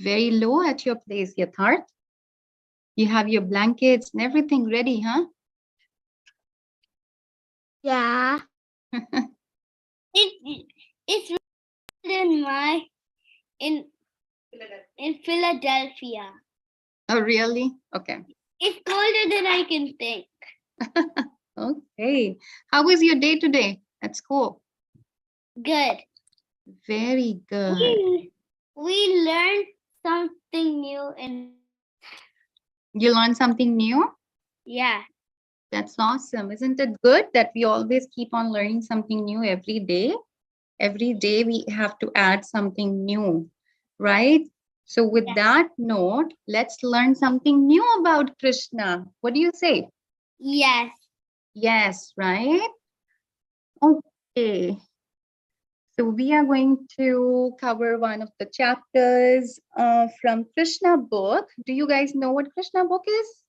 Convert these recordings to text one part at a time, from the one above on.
Very low at your place, Yatharth. You have your blankets and everything ready, huh? Yeah. It's in my in Philadelphia. Oh, really? Okay. It's colder than I can think. Okay. How was your day today at school? Good. Very good. We learned something new and You learned something new? yeah. That's awesome. Isn't it good that we always keep on learning something new every day? Every day we have to add something new, right? So with Yeah. that note, let's learn something new about Krishna. What do you say? Yes. Yes, right? Okay. So we are going to cover one of the chapters from Krishna book. Do you guys know what Krishna book is?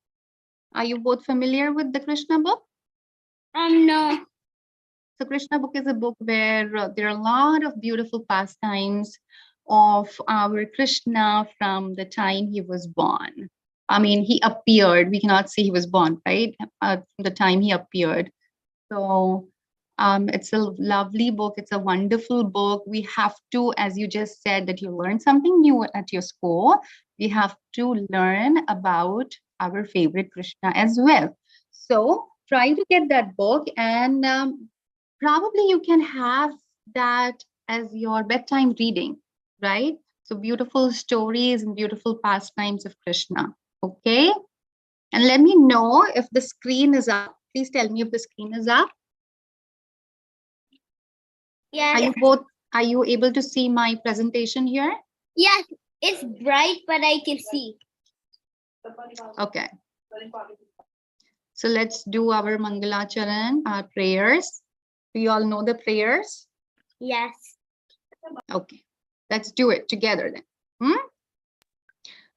Are you both familiar with the Krishna book? No. So Krishna book is a book where there are a lot of beautiful pastimes of our Krishna from the time he was born. I mean, he appeared. We cannot say he was born, right? From the time he appeared. So it's a lovely book. It's a wonderful book. We have to, as you just said, that you learn something new at your school. We have to learn about our favorite Krishna as well. So try to get that book, and probably you can have that as your bedtime reading, right? So beautiful stories and beautiful pastimes of Krishna. Okay. And let me know if the screen is up. Please tell me if the screen is up. Yes. Are you able to see my presentation here? Yes, it's bright, but I can see. Okay. So let's do our Mangalacharan, our prayers. Do you all know the prayers? Yes. Okay. Let's do it together then.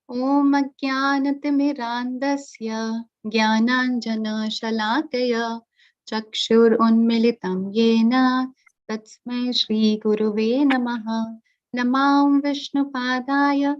Om Ajnanatimirandasya Jnananjana Shalakaya Chakshur Unmilitam Yena Tatsmai Shri Guruve Namaha Namam Vishnupadaya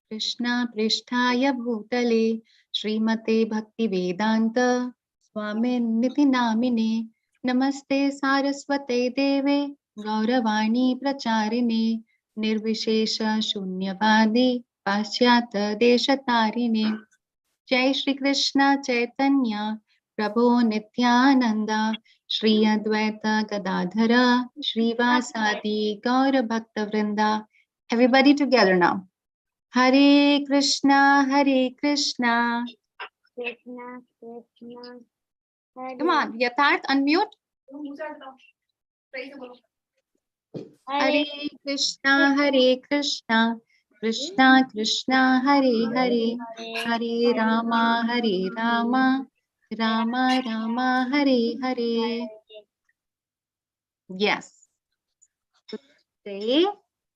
Krishna Pristhaya Bhutale Srimate Bhakti Vedanta Swamin Niti Namine Namaste Saraswate Deve Gauravani Pracharine Nirvishesha Shunyavadi Paschyata Deshatarine Jai Shri Krishna Chaitanya Prabhu Nityananda Shri Advaita Gadadhara Shrivasadi Gaura Bhakta Vrinda. Everybody together now. Hare Krishna, Hare Krishna. Krishna, Krishna. Come on, Yatharth, unmute. Hare Krishna, Hare Krishna. Krishna, Krishna, Hare Hare. Hare Rama, Hare Rama. Rama, Rama, Hare Hare. Yes. So today,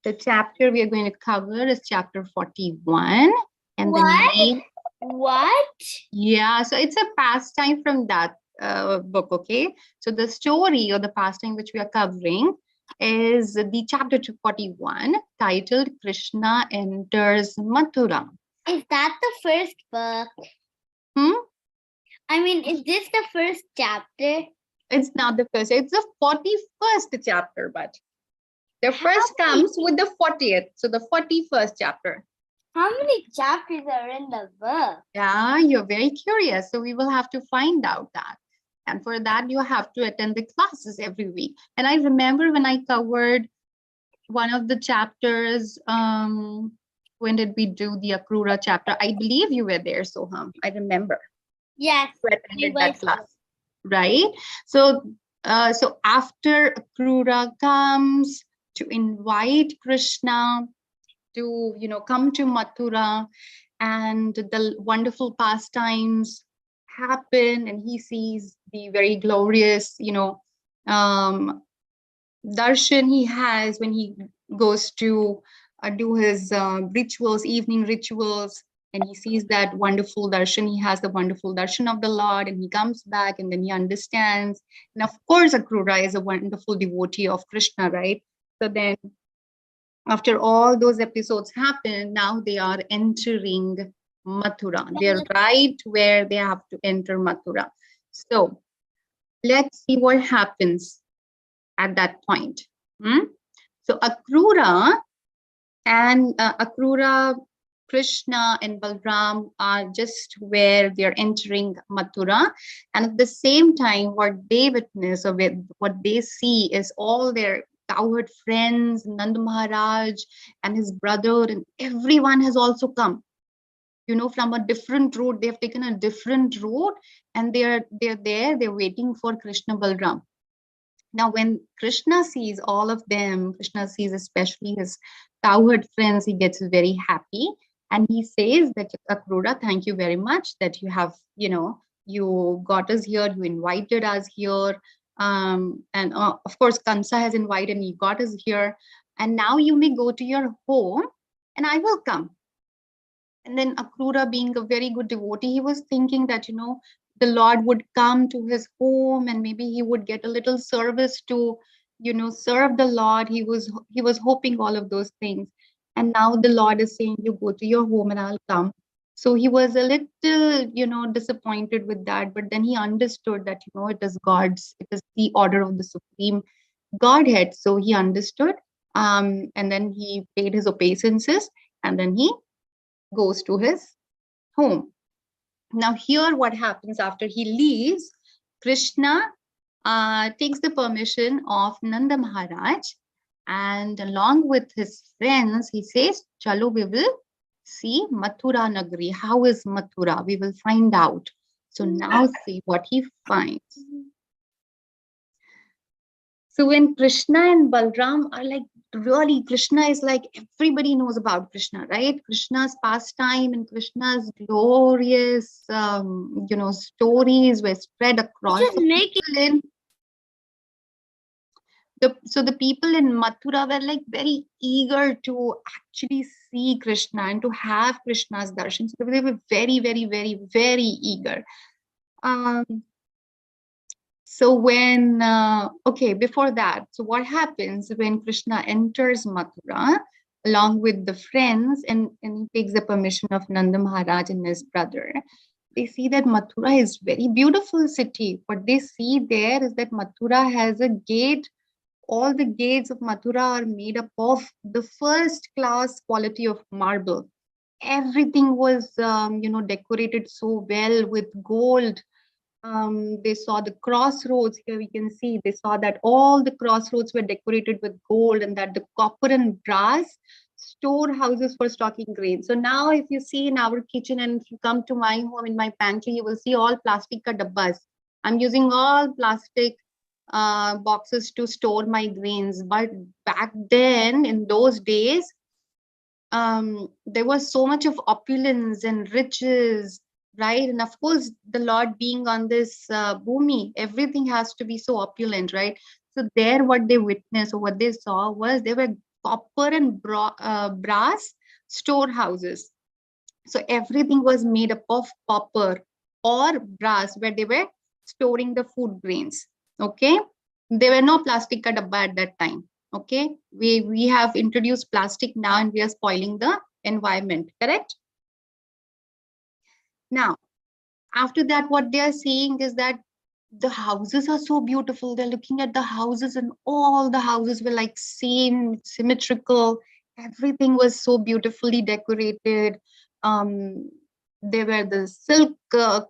the chapter we are going to cover is chapter 41. And the name. What? Yeah, so it's a pastime from that book, okay? So the story or the pastime which we are covering is the chapter 241 titled Krishna Enters Mathura. Is that the first book? I mean, is this the first chapter? It's not the first, it's the 41st chapter, but the first comes with the 40th. So the 41st chapter. How many chapters are in the book? Yeah, you're very curious. So we will have to find out that. And for that, you have to attend the classes every week. And I remember when I covered one of the chapters, when did we do the Akrura chapter? I believe you were there, Soham. I remember. Yes. You attended that class, right? So, so after Akrura comes to invite Krishna to, come to Mathura, and the wonderful pastimes happen, and he sees the very glorious, darshan he has when he goes to do his rituals, evening rituals, and he sees that wonderful darshan. He has the wonderful darshan of the Lord, and he comes back, and then he understands. And of course, Akrura is a wonderful devotee of Krishna, right? So then After all those episodes happen, now they are entering Mathura. They're right where they have to enter Mathura. So let's see what happens at that point. Hmm? So Akrura, Krishna, and Balram are just where they're entering Mathura. And at the same time, what they witness or what they see is all their cowherd friends, Nand Maharaj and his brother, and everyone has also come. From a different route. They have taken a different route, and they're there. They're waiting for Krishna Balram. Now, when Krishna sees all of them, Krishna sees especially his cowherd friends, he gets very happy. And he says that, Akrura, thank you very much that you have, you got us here, you invited us here. And of course, Kansa has invited and he got us here. And now you may go to your home and I will come. And then Akrura, being a very good devotee, he was thinking that, the Lord would come to his home and maybe he would get a little service to, serve the Lord. He was hoping all of those things. And now the Lord is saying, you go to your home and I'll come. So he was a little, disappointed with that. But then he understood that, it is the order of the Supreme Godhead. So he understood. And then he paid his obeisances and then he goes to his home. Now, here what happens after he leaves, Krishna takes the permission of Nanda Maharaj, and along with his friends, he says, Chalo, we will see Mathura Nagari. How is Mathura? We will find out. So now see what he finds. So when Krishna and Balram are like, really, Krishna is like, everybody knows about Krishna, right? Krishna's pastime and Krishna's glorious, stories were spread across. So the people in Mathura were like very eager to actually see Krishna and to have Krishna's darshan. So they were very, very, very, very eager. So before that, so what happens when Krishna enters Mathura along with the friends and he takes the permission of Nanda Maharaj and his brother, they see that Mathura is very beautiful city. What they see there is that Mathura has a gate. All the gates of Mathura are made up of the first class quality of marble. Everything was, decorated so well with gold. They saw the crossroads. Here we can see they saw that all the crossroads were decorated with gold and that the copper and brass storehouses for stocking grain. So now if you see in our kitchen and if you come to my home in my pantry, you will see all plastic ka dabbas. I'm using all plastic boxes to store my grains. But back then, in those days, there was so much of opulence and riches, right? And of course, the Lord being on this bhumi, everything has to be so opulent, right? So there, what they witnessed or what they saw was there were copper and brass storehouses. So everything was made up of copper or brass where they were storing the food grains. Okay, there were no plastic ka dabba at that time. Okay, we have introduced plastic now and we are spoiling the environment, correct? Now, after that, what they are saying is that the houses are so beautiful. They're looking at the houses and all the houses were like same, symmetrical. Everything was so beautifully decorated. There were the silk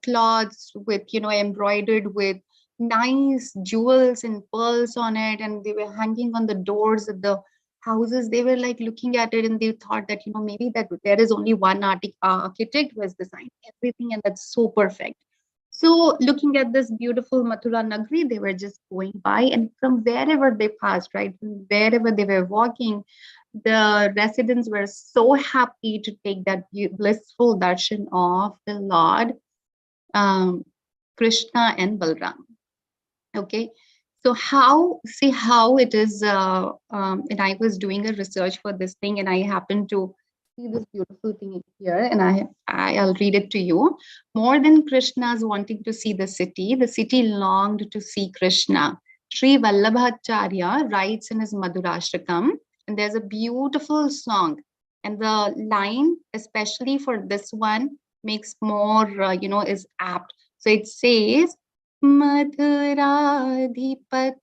cloths with, embroidered with nice jewels and pearls on it. And they were hanging on the doors of the houses. They were like looking at it and they thought that, maybe that there is only one architect who has designed everything and that's so perfect. So looking at this beautiful Mathura Nagri, they were just going by and from wherever they passed, right, from wherever they were walking, the residents were so happy to take that blissful darshan of the Lord, Krishna and Balram. Okay, so how it is, and I was doing a research for this thing and I happened to see this beautiful thing here and I'll read it to you. More than Krishna's wanting to see the city longed to see Krishna. Sri Vallabhacharya writes in his Madhurashtakam, And there's a beautiful song. And the line, especially for this one, makes more, is apt. So it says, Madhuradhipate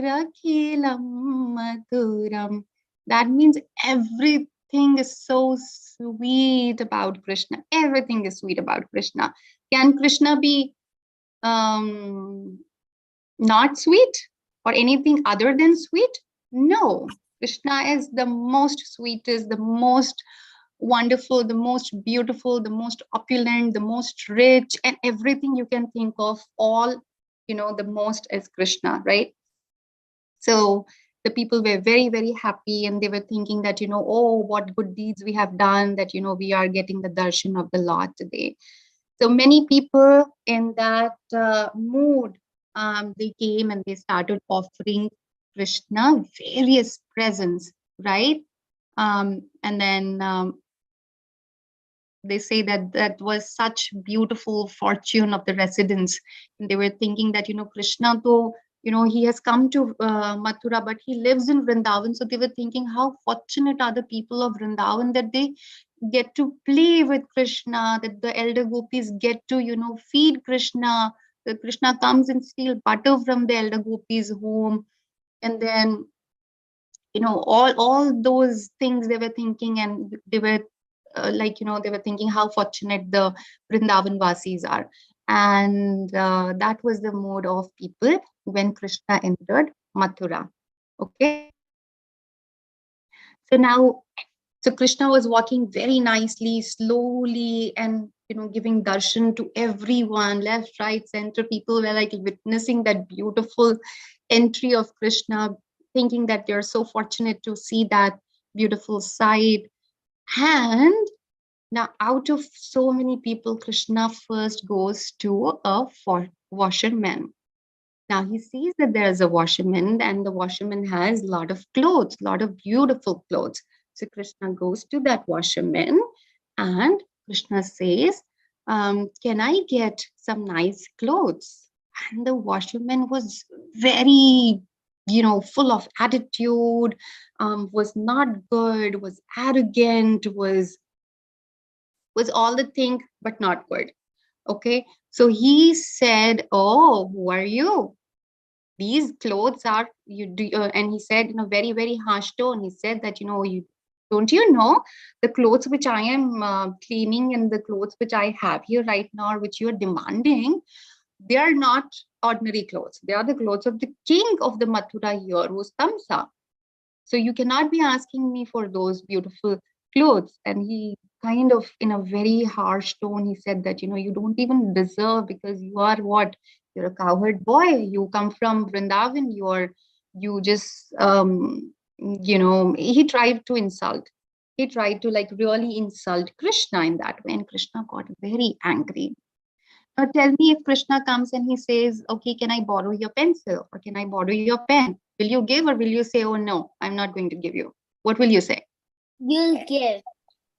Rakhilam Madhuram. That means everything is so sweet about Krishna. Everything is sweet about Krishna. Can Krishna be um, not sweet or anything other than sweet? No. Krishna is the most sweetest, the most wonderful, the most beautiful, the most opulent, the most rich, and everything you can think of. All, the most is Krishna, right? So the people were very, very happy, and they were thinking that, oh, what good deeds we have done, that, we are getting the darshan of the Lord today. So many people in that mood, they came and they started offering Krishna various presents, right? And then they say that that was such beautiful fortune of the residents. And they were thinking that, Krishna, though, he has come to Mathura, but he lives in Vrindavan. So they were thinking how fortunate are the people of Vrindavan that they get to play with Krishna, that the elder gopis get to, feed Krishna. That Krishna comes and steal butter from the elder gopis' home. And then, all those things they were thinking, and they were they were thinking how fortunate the Vrindavan Vasis are. And that was the mood of people when Krishna entered Mathura. Okay. So now, so Krishna was walking very nicely, slowly, and giving darshan to everyone, left, right, center. People were like witnessing that beautiful entry of Krishna, thinking that they're so fortunate to see that beautiful sight. And now, out of so many people, Krishna first goes to a washerman. Now he sees that there's a washerman, and the washerman has a lot of clothes, a lot of beautiful clothes. So Krishna goes to that washerman, and Krishna says, can I get some nice clothes? And the washerman was very, full of attitude, was not good, was arrogant, was all the thing, but not good. Okay. So he said, oh, who are you? These clothes are you do, and he said in a very, very harsh tone, he said that, you don't you know the clothes which I am cleaning, and the clothes which I have here right now, which you are demanding, they are not ordinary clothes. They are the clothes of the king of the Mathura here, who's Tamsa. So you cannot be asking me for those beautiful clothes. And he kind of, in a very harsh tone, he said that, you don't even deserve, because you are what? You're a cowherd boy. You come from Vrindavan. You just, he tried to insult. He tried to like really insult Krishna in that way. And Krishna got very angry. Now tell me, if Krishna comes and he says, okay, can I borrow your pencil, or can I borrow your pen? Will you give, or will you say, oh no, I'm not going to give you? What will you say? You'll give.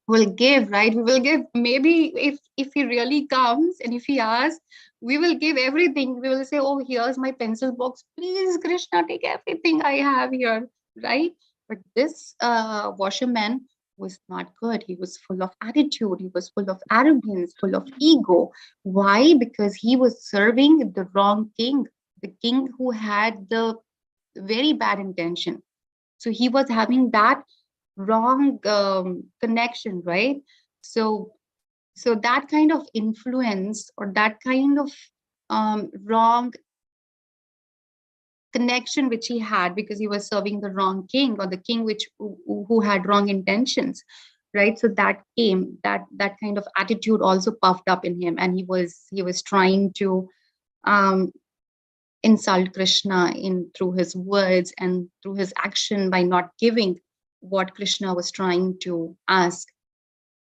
We'll give, right? We will give. Maybe if he really comes and if he asks, we will give everything. We will say, oh, here's my pencil box. Please, Krishna, take everything I have here, right? But this washerman was not good. He was full of attitude. He was full of arrogance, full of ego. Why? Because he was serving the wrong king, the king who had the very bad intention. So he was having that wrong connection, right? So so that kind of influence, or that kind of wrong connection which he had, because he was serving the wrong king, or the king who had wrong intentions, right? So that came, that kind of attitude also puffed up in him, and he was trying to um, insult Krishna in through his words and through his action, by not giving what Krishna was trying to ask.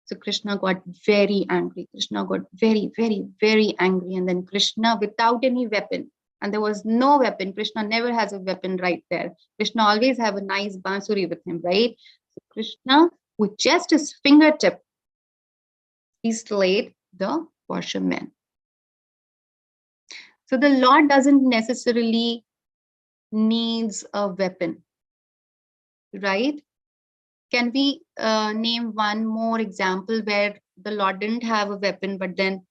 So Krishna got very angry. Krishna got very, very, very angry. And then Krishna, without any weapon, and there was no weapon, Krishna never has a weapon right there. Krishna always have a nice bansuri with him, right? So Krishna, with just his fingertip, he slayed the washerman. So the Lord doesn't necessarily needs a weapon. right? Can we name one more example where the Lord didn't have a weapon, but then,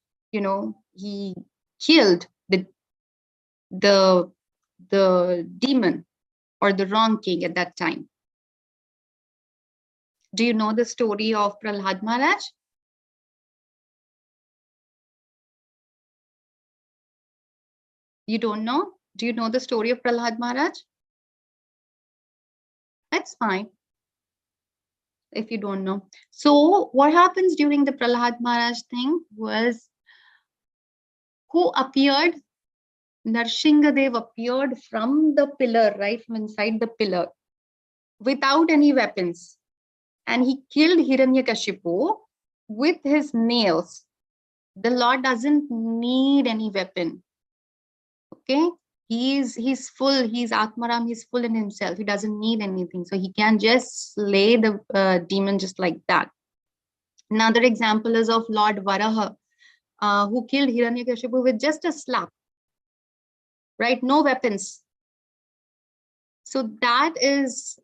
he killed the the demon or the wrong king at that time? Do you know the story of Prahlad Maharaj? You don't know? Do you know the story of Prahlad Maharaj? That's fine if you don't know. So what happens during the Prahlad Maharaj thing was, who appeared? Narsinghadev appeared from the pillar, right from inside the pillar, without any weapons. And he killed Hiranyakashipu with his nails. The Lord doesn't need any weapon. Okay? He's full, he's Atmaram, he's full in himself. He doesn't need anything. So he can just slay the demon just like that. Another example is of Lord Varaha, who killed Hiranyakashipu with just a slap, right? No weapons. So that is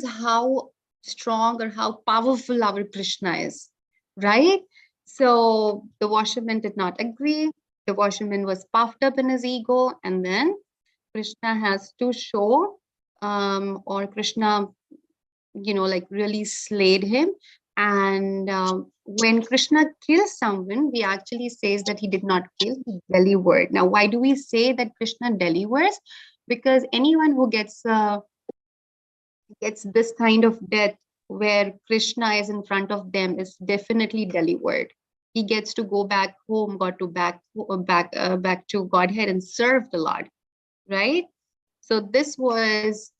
how strong or how powerful our Krishna is, right? So the washerman did not agree. The washerman was puffed up in his ego, and then Krishna has to show, or Krishna, like really slayed him. And when Krishna kills someone, we actually says that he did not kill, he delivered. Now, why do we say that Krishna delivers? Because anyone who gets this kind of death where Krishna is in front of them is definitely delivered. He gets to go back home, got to back to Godhead and serve the Lord, right? So this was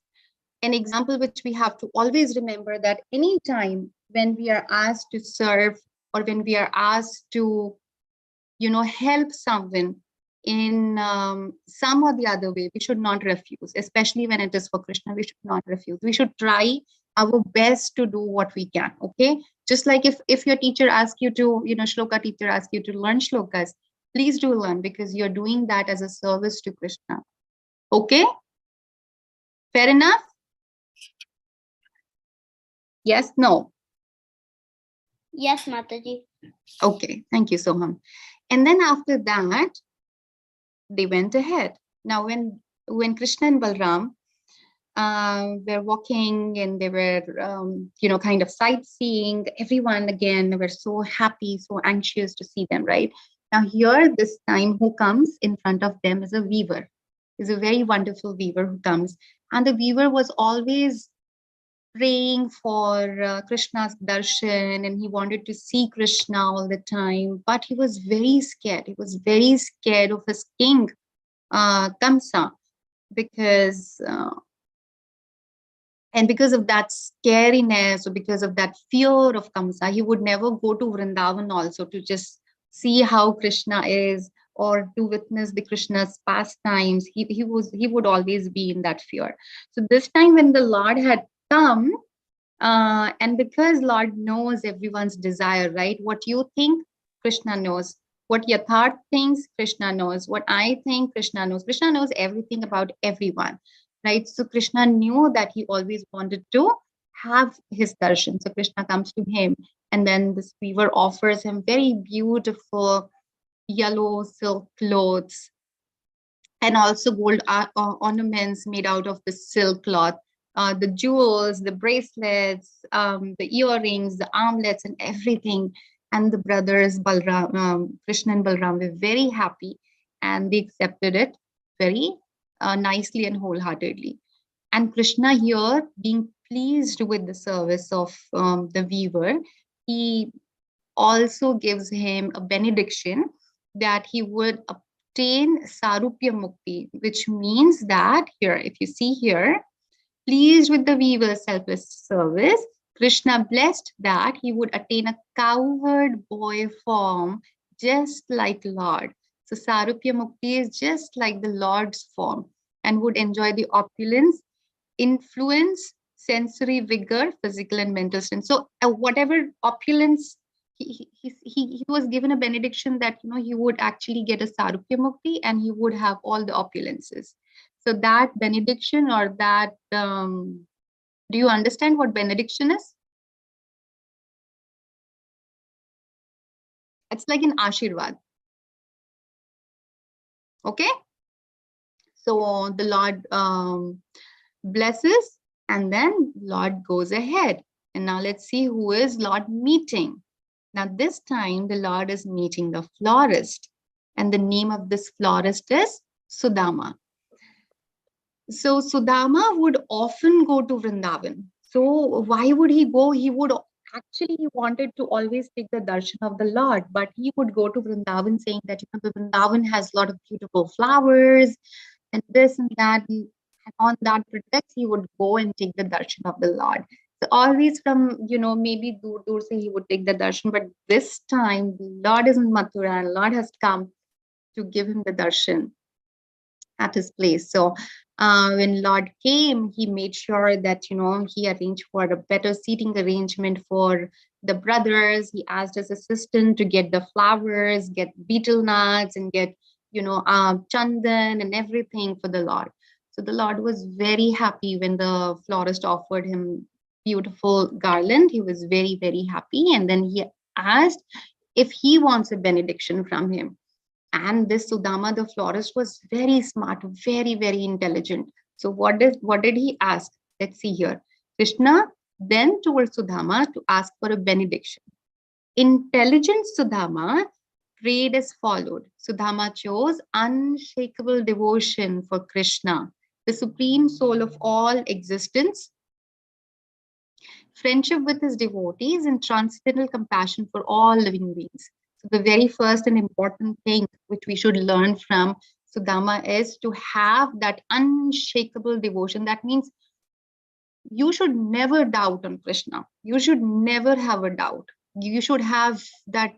an example which we have to always remember, that anytime when we are asked to serve, or when we are asked to, help someone in some or the other way, we should not refuse, especially when it is for Krishna. We should not refuse. We should try our best to do what we can. Okay. Just like if your teacher asks you to, shloka teacher asks you to learn shlokas, please do learn, because you're doing that as a service to Krishna. Okay. Fair enough? Yes, no. Yes, Mataji. Okay, thank you, Soham. And then after that, they went ahead. Now, when Krishna and Balram were walking, and they were, kind of sightseeing, everyone again were so happy, so anxious to see them, right? Now, here, this time, who comes in front of them is a weaver. Is a very wonderful weaver who comes. And the weaver was always praying for Krishna's darshan, and he wanted to see Krishna all the time, but he was very scared. He was very scared of his king, Kamsa, because and because of that scariness, or because of that fear of Kamsa, he would never go to Vrindavan also to just see how Krishna is, or to witness the Krishna's pastimes. He would always be in that fear. So this time when the Lord had come, and because Lord knows everyone's desire, right? What you think, Krishna knows. What Yatharth thinks, Krishna knows. What I think, Krishna knows. Krishna knows everything about everyone, right? So Krishna knew that he always wanted to have his darshan. So Krishna comes to him, and then this weaver offers him very beautiful yellow silk clothes, and also gold ornaments made out of the silk cloth, the jewels, the bracelets, the earrings, the armlets, and everything. And the brothers, Balram, Krishna and Balram, were very happy, and they accepted it very nicely and wholeheartedly. And Krishna here, being pleased with the service of the weaver, he also gives him a benediction that he would obtain Sarupya Mukti, which means that here, if you see here, pleased with the weaver's selfless service, Krishna blessed that he would attain a cowherd boy form just like Lord. So Sarupya Mukti is just like the Lord's form, and would enjoy the opulence, influence, sensory vigor, physical and mental strength. So whatever opulence, he was given a benediction that he would actually get a Sarupya Mukti, and he would have all the opulences. So that benediction, or that Do you understand what benediction is? It's like an Ashirvad. Okay. So the Lord blesses, and then Lord goes ahead. And now let's see who is Lord meeting. Now this time the Lord is meeting the florist. And the name of this florist is Sudama. So Sudama would often go to Vrindavan. So why would he go? He would actually, he wanted to always take the darshan of the Lord, but he would go to Vrindavan saying that, the Vrindavan has a lot of beautiful flowers and this and that. And on that pretext, he would go and take the darshan of the Lord. So always from, maybe dur dur se he would take the darshan, but this time the Lord is in Mathura and Lord has come to give him the darshan at his place. So when Lord came, he made sure that, he arranged for a better seating arrangement for the brothers. He asked his assistant to get the flowers, get betel nuts, and get, chandan and everything for the Lord. So the Lord was very happy when the florist offered him beautiful garland. He was very, very happy. And then he asked if he wants a benediction from him. And this Sudama, the florist, was very smart, very, very intelligent. So what did he ask? Let's see here. Krishna then told Sudama to ask for a benediction. Intelligent Sudama prayed as followed. Sudama chose unshakable devotion for Krishna, the supreme soul of all existence, friendship with his devotees, and transcendental compassion for all living beings. So the very first and important thing which we should learn from Sudama is to have that unshakable devotion. That means you should never doubt on Krishna. You should never have a doubt. You should have that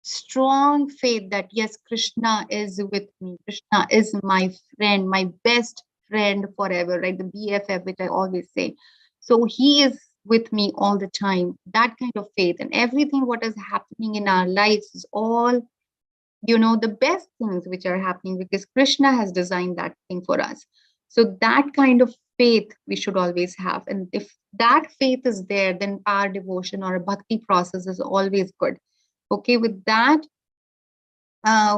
strong faith that yes, Krishna is with me. Krishna is my friend, my best friend forever, right? The BFF, which I always say. So he is with me all the time. That kind of faith, and everything what is happening in our lives is all, the best things which are happening because Krishna has designed that thing for us. So that kind of faith we should always have. And if that faith is there, then our devotion or a bhakti process is always good. Okay, with that,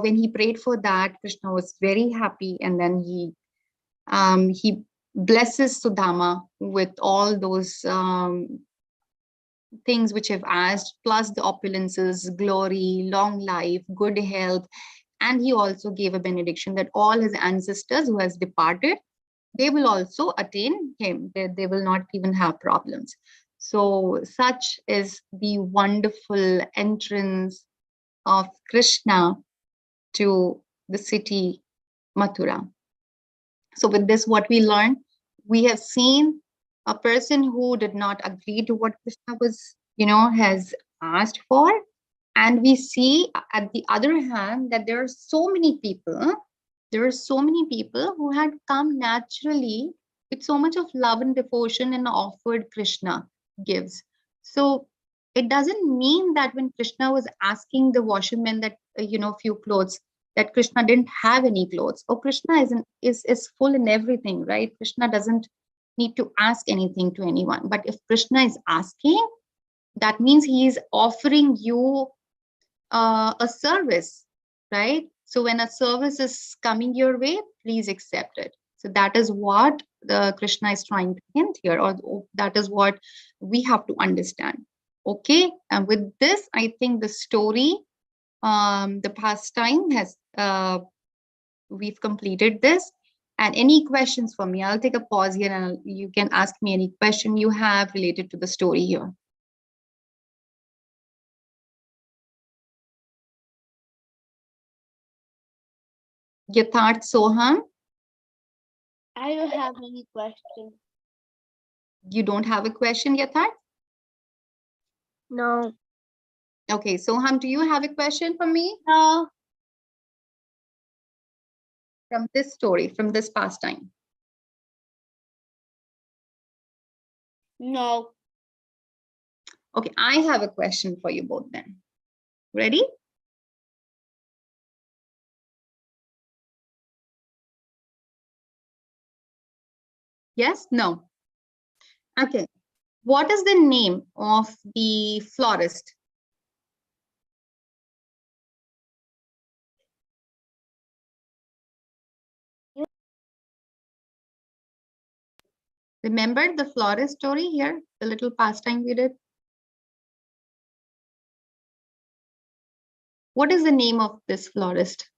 when he prayed for that, Krishna was very happy, and then he blesses Sudama with all those things which I've asked, plus the opulences, glory, long life, good health, and he also gave a benediction that all his ancestors who has departed, they will also attain him. They will not even have problems. So such is the wonderful entrance of Krishna to the city Mathura. So with this, what we learned, we have seen a person who did not agree to what Krishna was, has asked for. And we see at the other hand that there are so many people, who had come naturally with so much of love and devotion and offered Krishna gifts. So it doesn't mean that when Krishna was asking the washerman that, few clothes, that Krishna didn't have any clothes. Oh, Krishna is full in everything, right? Krishna doesn't need to ask anything to anyone. But if Krishna is asking, that means he is offering you a service, right? So when a service is coming your way, please accept it. So that is what the Krishna is trying to hint here, or that is what we have to understand. Okay, and with this, I think the story, the pastime has, we've completed this. And any questions for me? I'll take a pause here, and you can ask me any question you have related to the story here. Yatharth, Soham, I don't have any question. you don't have a question, Yatharth? No. Okay, Soham, do you have a question for me No. from this story, from this pastime? No. Okay, I have a question for you both then. Ready? Yes? No? Okay. What is the name of the florist? Remember the florist story here, the little pastime we did? What is the name of this florist?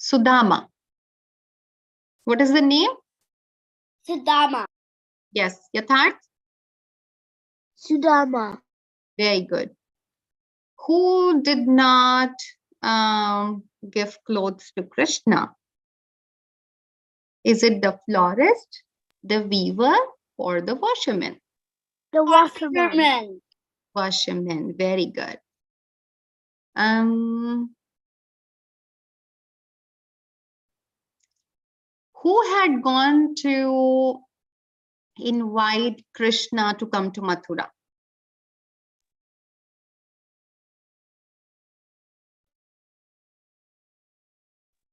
Sudama. What is the name? Sudama. Yes, Yatharth? Sudama. Very good. Who did not give clothes to Krishna? Is it the florist, the weaver, or the washerman? The washerman. Washerman, very good. Who had gone to invite Krishna to come to Mathura?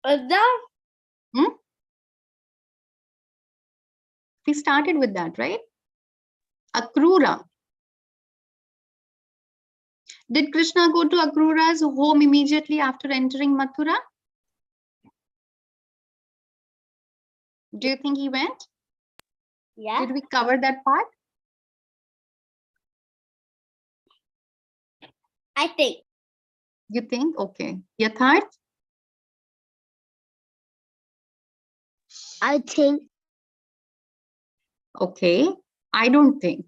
Hmm? We started with that, right? Akrura. Did Krishna go to Akrura's home immediately after entering Mathura? Do you think he went? Yeah. Did we cover that part? I think. You think? Okay. Yatharth? I think. Okay. I don't think.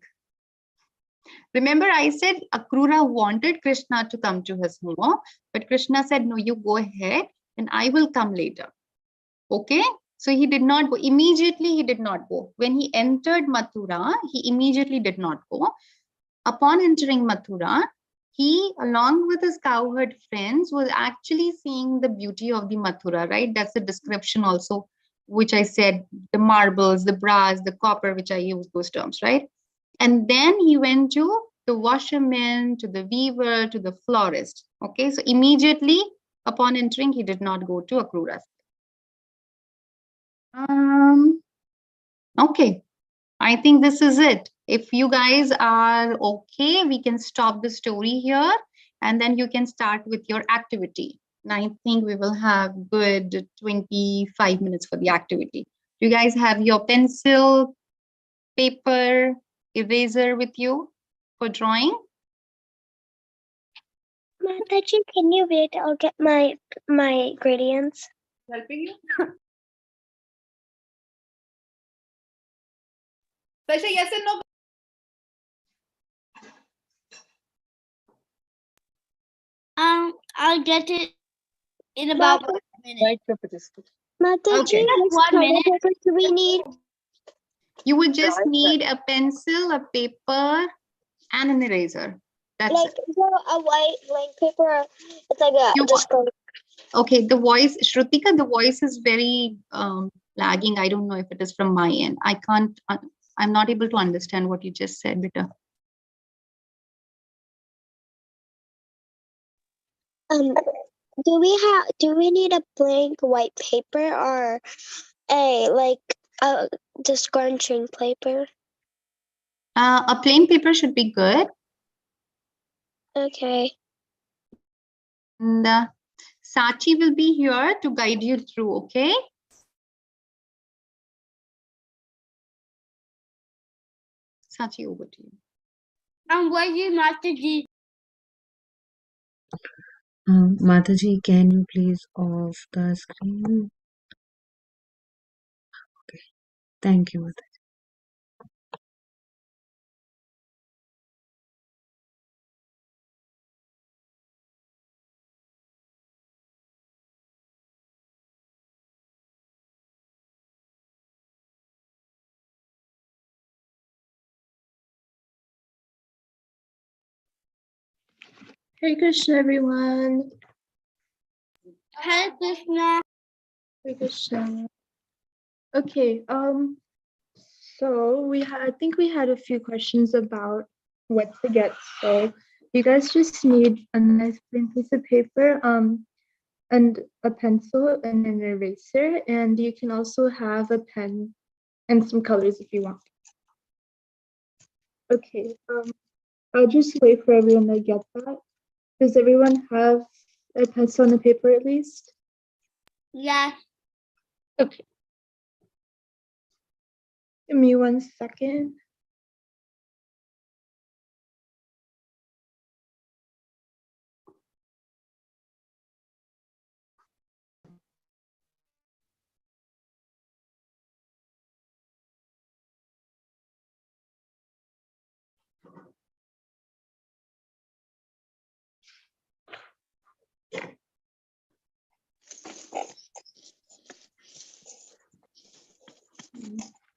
Remember, I said Akrura wanted Krishna to come to his home, but Krishna said, no, you go ahead and I will come later. Okay. So he did not go. Immediately, he did not go. When he entered Mathura, he immediately did not go. Upon entering Mathura, he, along with his cowherd friends, was actually seeing the beauty of the Mathura, right? That's the description also, which I said, the marbles, the brass, the copper, which I use those terms, right? And then he went to the washerman, to the weaver, to the florist. Okay, so immediately upon entering, he did not go to Akrura. Okay, I think this is it. If you guys are okay, we can stop the story here and then you can start with your activity. And I think we will have good 25 minutes for the activity. You guys have your pencil, paper, eraser with you for drawing? Mataji, can you wait? I'll get my ingredients. Helping you? Sasha, yes and no? I'll get it in about 1 minute. Right, Mataji, Mataji, Okay. which color paper do we need? You will just need a pencil, a paper, and an eraser. That's Like it. is there a white blank paper? It's like a You just go. Okay, the voice, Shrutika, the voice is very lagging. I don't know if it is from my end. I can't, I'm not able to understand what you just said, Bita. Do we need a blank white paper or a just scrunching paper? A plain paper should be good. Okay. And Sachi will be here to guide you through, okay? Sachi, over to you. And what you Mataji? Mataji, can you please off the screen? Okay, thank you, Mataji. Hare Krishna, everyone. Hare Krishna. Hare Krishna. Okay. So I think we had a few questions about what to get. So you guys just need a nice plain piece of paper, and a pencil and an eraser, and you can also have a pen and some colors if you want. Okay, I'll just wait for everyone to get that. Does everyone have a pencil and a paper at least? Yeah. Okay. Give me 1 second.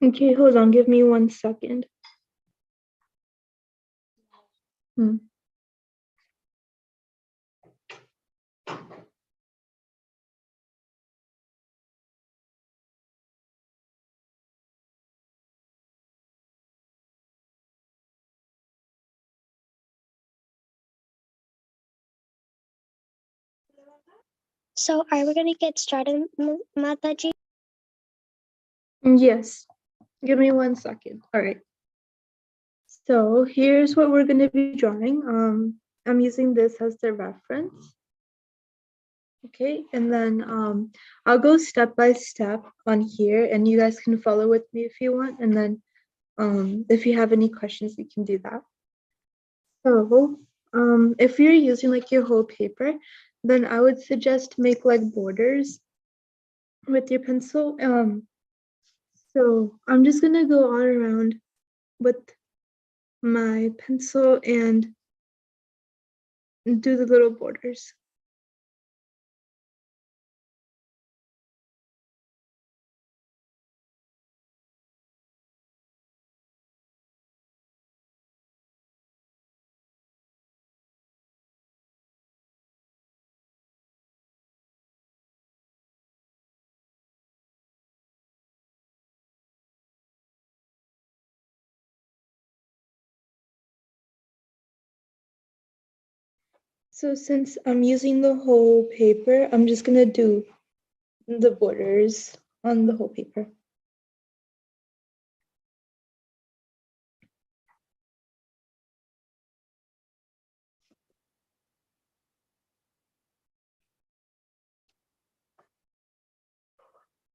Okay, hold on, give me 1 second. So are we gonna get started, Mataji? Yes, give me 1 second. All right. So here's what we're going to be drawing. I'm using this as the reference. Okay, and then I'll go step by step on here, and you guys can follow with me if you want. And then if you have any questions, you can do that. So if you're using like your whole paper, then I would suggest make like borders with your pencil. So I'm just gonna go all around with my pencil and do the little borders. So since I'm using the whole paper, I'm just gonna do the borders on the whole paper.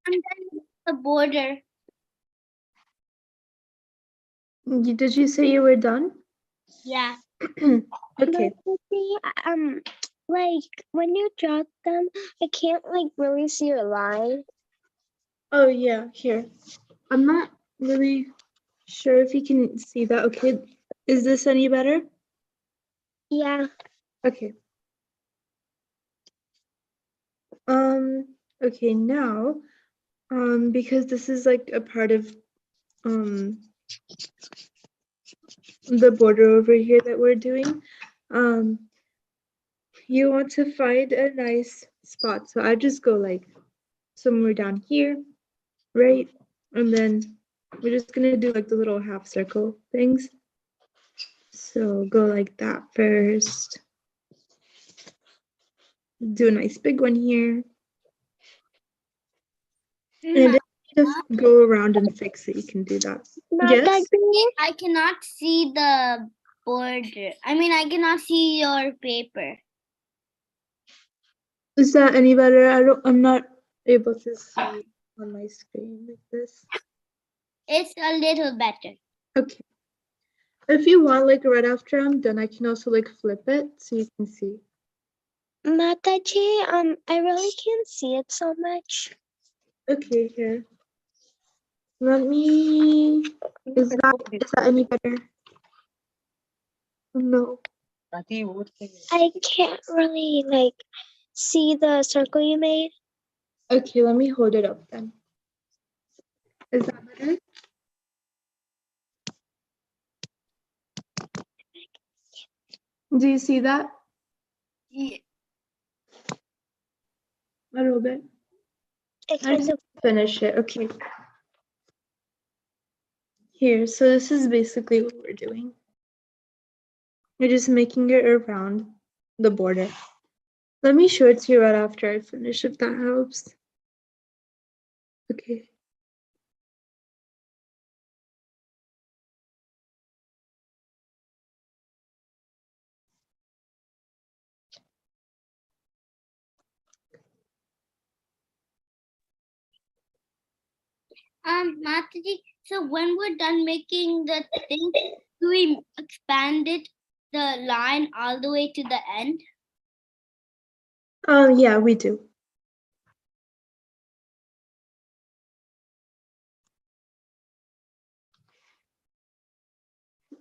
I'm done with the border. Did you say you were done? Yeah. Okay. Like when you draw them, I can't like really see your line. Oh yeah, here. I'm not really sure if you can see that. Okay, is this any better? Yeah. Okay. Okay, now, because this is like a part of the border over here that we're doing, you want to find a nice spot. So I just go like somewhere down here, right? And then we're just gonna do like the little half circle things. So go like that first. Do a nice big one here. And just go around and fix it. You can do that. Yes. I cannot see the border. I mean, I cannot see your paper. Is that any better? I'm not able to see on my screen like this. It's a little better. Okay. If you want, like right after I'm done, I can also like flip it so you can see. Mataji, I really can't see it so much. Okay, here. Let me. Is that any better? No. I can't really like see the circle you made. Okay, let me hold it up then. Is that better? Do you see that? Yeah. A little bit. It's I just finish it. Okay. Here, so this is basically what we're doing. We're just making it around the border. Let me show it to you right after I finish, if that helps. Okay. Mataji, so when we're done making the thing, do we expand it, the line all the way to the end? Yeah, we do.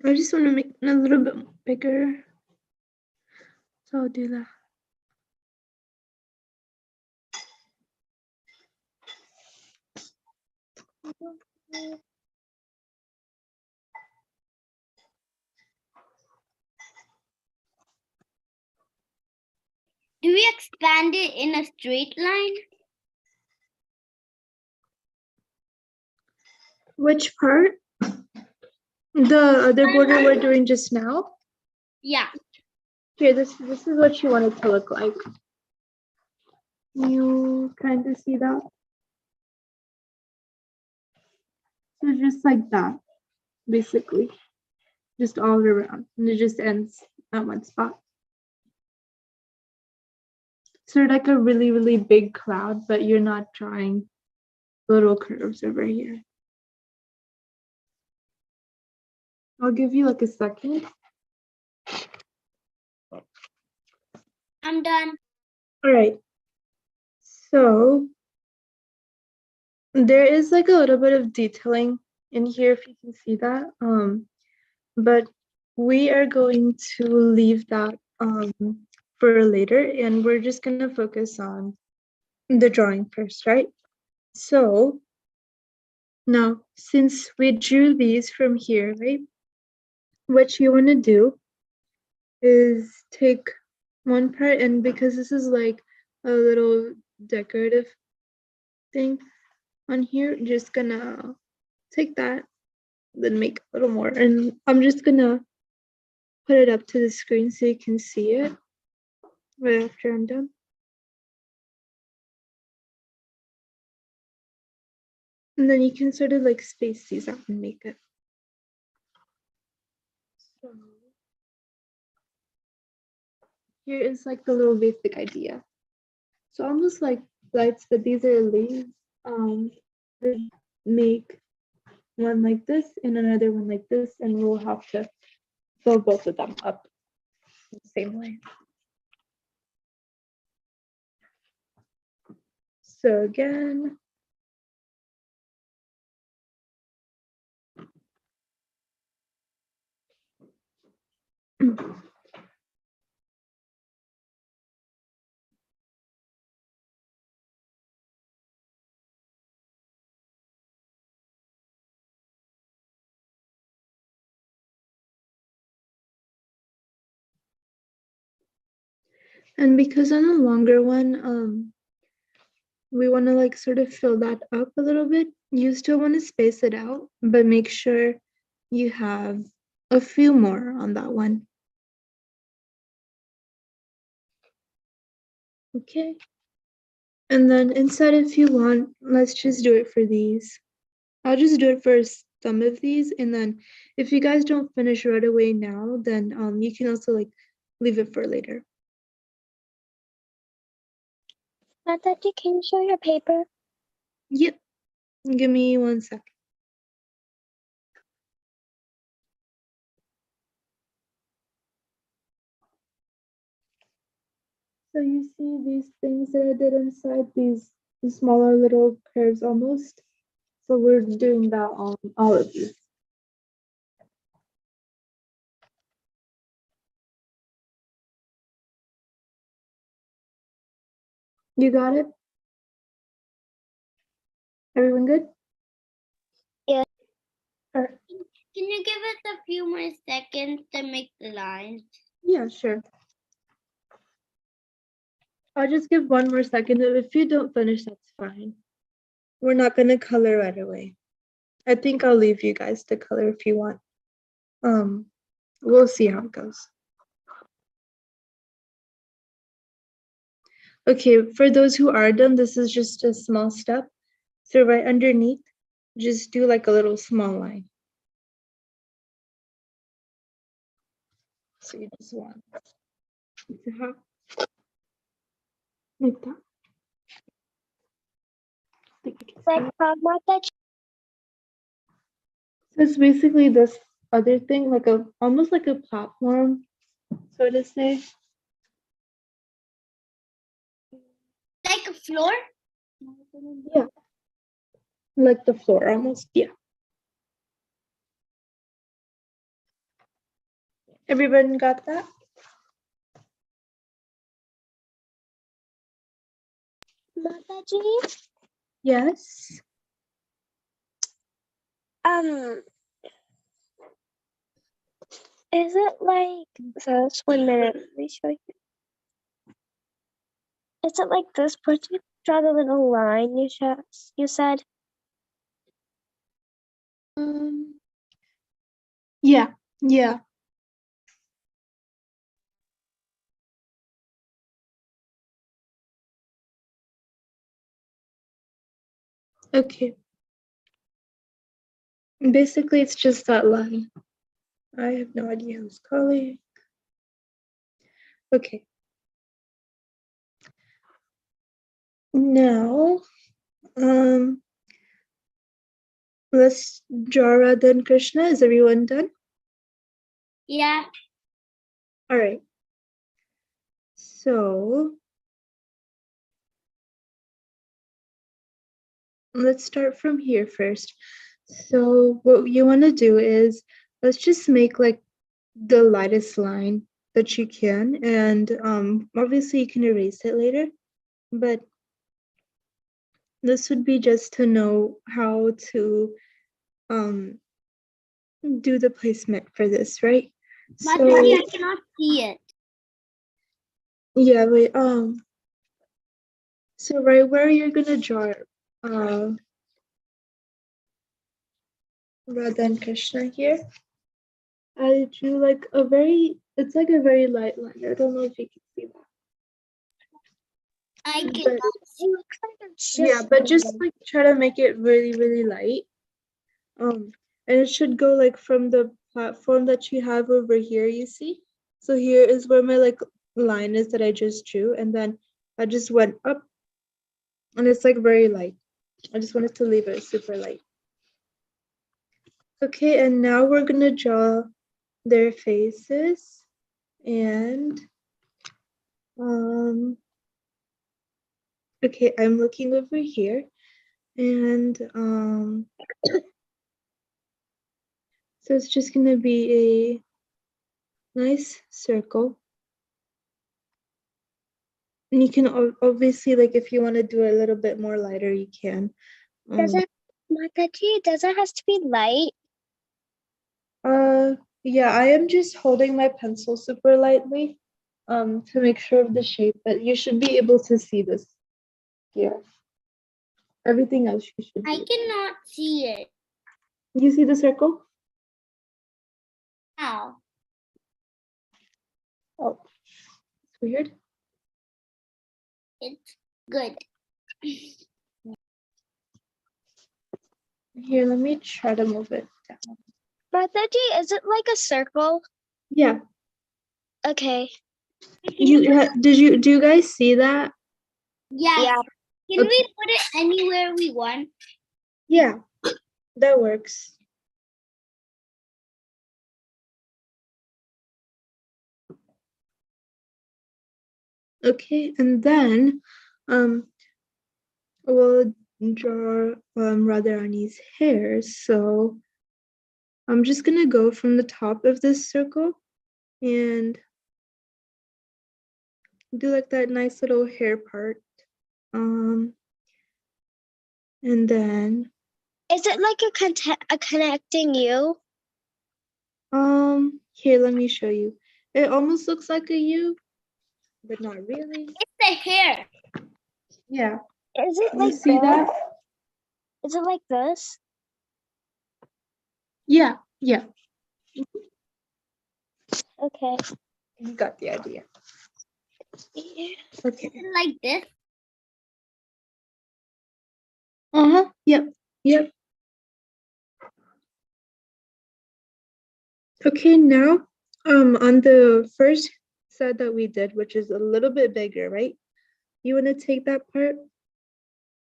I just want to make it a little bit bigger. So I'll do that. Do we expand it in a straight line? Which part? The other border we're doing just now? Yeah. Here, this is what you want it to look like. You kind of see that? So just like that, basically. Just all around. And it just ends at one spot. So like a really, really big cloud, but you're not drawing little curves over here. I'll give you like a second. I'm done. All right. So there is like a little bit of detailing in here, if you can see that. But we are going to leave that for later, and we're just gonna focus on the drawing first, right? So now, since we drew these from here, right? What you want to do is take one part, and because this is like a little decorative thing on here, just gonna take that, then make a little more, and I'm just gonna put it up to the screen so you can see it right after I'm done. And then you can sort of like space these out and make it. So here is like the little basic idea. So almost like lights, but these are leaves. Make one like this and another one like this, and we'll have to fill both of them up the same way. So again, and because on a longer one, we want to like sort of fill that up a little bit. You still want to space it out, but make sure you have a few more on that one. Okay. And then instead, if you want, let's just do it for these. I'll just do it for some of these, and then if you guys don't finish right away now, then you can also like leave it for later. Mataji, can you show your paper? Yep. Give me 1 second. So you see these things that I did inside these smaller little curves almost. So we're doing that on all of these. You got it? Everyone good? Yeah. All right. Can you give us a few more seconds to make the lines? Yeah, sure. I'll just give 1 more second. If you don't finish, that's fine. We're not gonna color right away. I think I'll leave you guys to color if you want. We'll see how it goes. Okay, for those who are done, this is just a small step. So right underneath, just do like a little small line. So you just want to have like that. I think you can see it. Mataji, It's basically this other thing, like a almost like a platform, so to say. Like a floor? Yeah. Like the floor almost, yeah. Everyone got that? Mataji, Yes. um, is it like this? 1 minute, let me show you. Is it like this? But you draw the little line you said? Yeah, yeah. Okay. Basically, it's just that line. I have no idea who's calling. Okay. Now, let's draw Radha and Krishna. Is everyone done? Yeah. All right. So let's start from here first. So what you want to do is let's just make like the lightest line that you can, and obviously you can erase it later, but this would be just to know how to do the placement for this, right? Mataji, So I cannot see it. yeah, wait, so right where you're gonna draw Radha and Krishna here, I drew like a very, it's like a very light line. I don't know if you can see that. I But cannot see. It looks like it's yeah, but just like try to make it really, really light. And it should go like from the platform that you have over here, you see? So here is where my like line is that I just drew, and then I just went up, and it's like very light. I just wanted to leave it super light. Okay, and now we're gonna draw their faces, and okay, I'm looking over here, and so it's just gonna be a nice circle. And you can obviously, like, if you want to do it a little bit more lighter, you can. Does it, Mataji, does it has to be light? Yeah, I am just holding my pencil super lightly, to make sure of the shape, but you should be able to see this here. Everything else you should I be. cannot see it. You see the circle? Now. Oh, it's weird. It's good. Here, let me try to move it down. Mataji, is it like a circle? Yeah. Okay. Do you guys see that? Yes. Yeah. Can we put it anywhere we want? Yeah, that works. Okay, and then we'll draw Radharani's hair. So I'm just gonna go from the top of this circle and do like that nice little hair part. And then Is it like a connecting you? here, let me show you. It almost looks like a U, but not really. It's the hair. Yeah. Is it You like see that? Is it like this? Yeah, yeah. Okay. You got the idea. Yeah. Okay. Is it like this? Uh-huh. Yep. Yep. Okay, now on the first set that we did, which is a little bit bigger, right? You want to take that part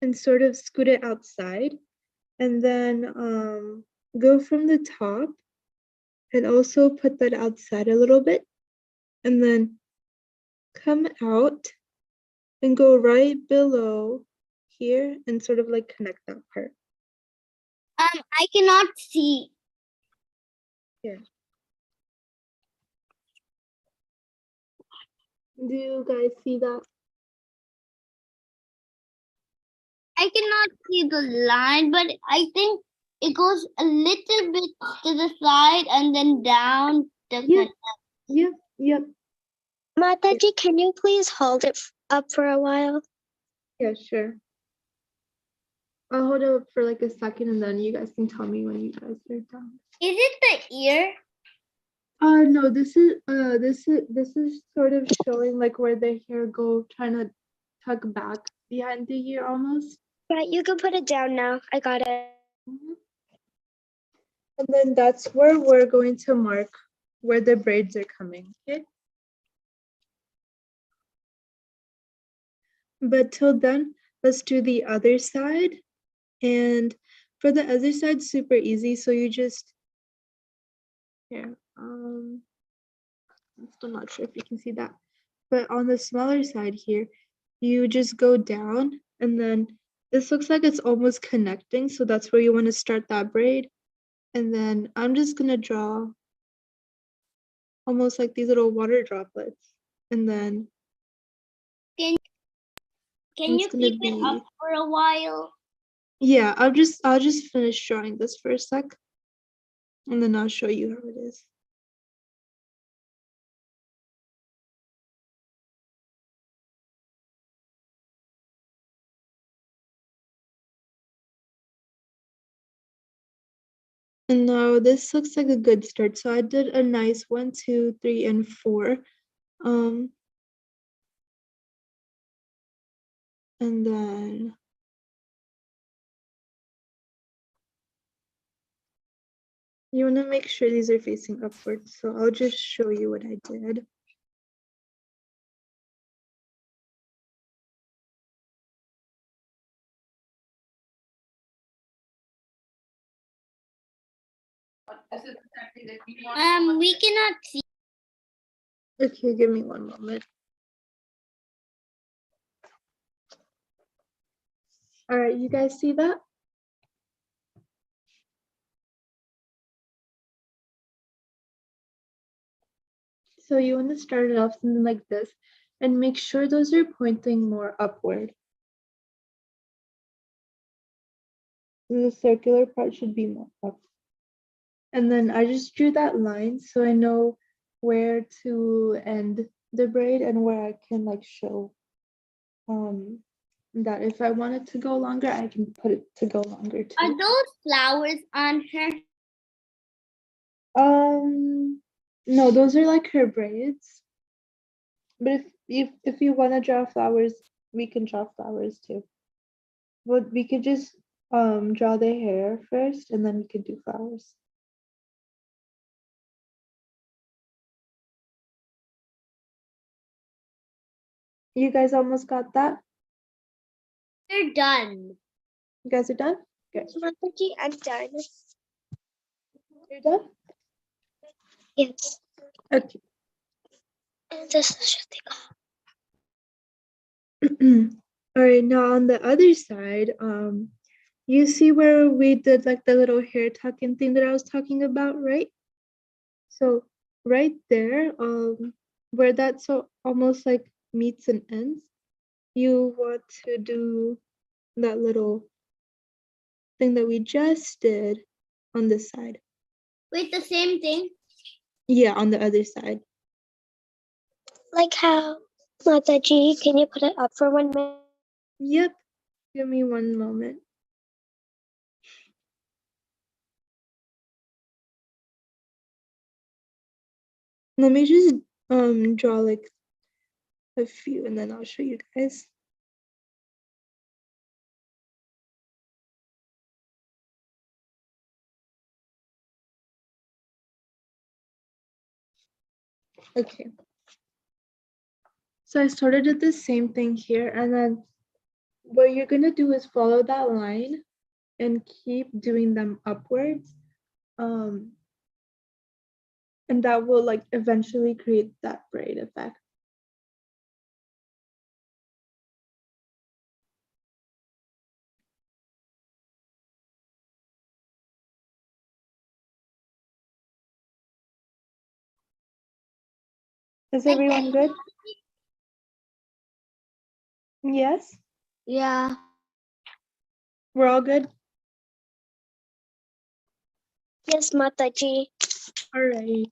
and sort of scoot it outside, and then go from the top and also put that outside a little bit, and then come out and go right below here and sort of like connect that part. I cannot see. Do you guys see that? I cannot see the line, but I think it goes a little bit to the side and then down. Yeah. Yep. Mataji, can you please hold it up for a while? Yeah, sure. I'll hold it up for like a second and then you guys can tell me when you guys are done. Is it the ear? No, this is sort of showing like where the hair go, trying to tuck back behind the ear almost. Right, you can put it down now. I got it. And then that's where we're going to mark where the braids are coming, okay? But till then, let's do the other side. And for the other side, super easy. So you just, here, I'm still not sure if you can see that. But on the smaller side here, you just go down and then this looks like it's almost connecting. So that's where you want to start that braid. And then I'm just gonna draw almost like these little water droplets. And then Can it's you gonna keep it up be- for a while? yeah, I'll just finish drawing this for a sec. And then I'll show you how it is. And now this looks like a good start. So I did a nice 1, 2, 3, and 4. And then you want to make sure these are facing upwards. So I'll just show you what I did. We cannot see. Okay, give me one moment. All right, you guys see that? So you want to start it off something like this and make sure those are pointing more upward. The circular part should be more up. And then I just drew that line so I know where to end the braid and where I can like show that if I want it to go longer, I can put it to go longer too. Are those flowers on her? No, those are like her braids. But if you want to draw flowers, we can draw flowers too. But we could just draw the hair first and then we could do flowers. You guys almost got that? They're done. You guys are done? Good. Mataji, I'm done. You're done? Yes. Okay. And this is just All right, now on the other side, you see where we did like the little hair tucking thing that I was talking about, right? So right there, where that so almost like meets and ends, you want to do that little thing that we just did on this side. With the same thing. Yeah, on the other side. like how Mataji, can you put it up for 1 minute? Yep. Give me one moment. Let me just draw like a few and then I'll show you guys. Okay. So I started at the same thing here, and then what you're gonna do is follow that line and keep doing them upwards and that will like eventually create that braid effect. Is everyone good? Yes, Yeah. we're all good. Yes, Mataji. All right.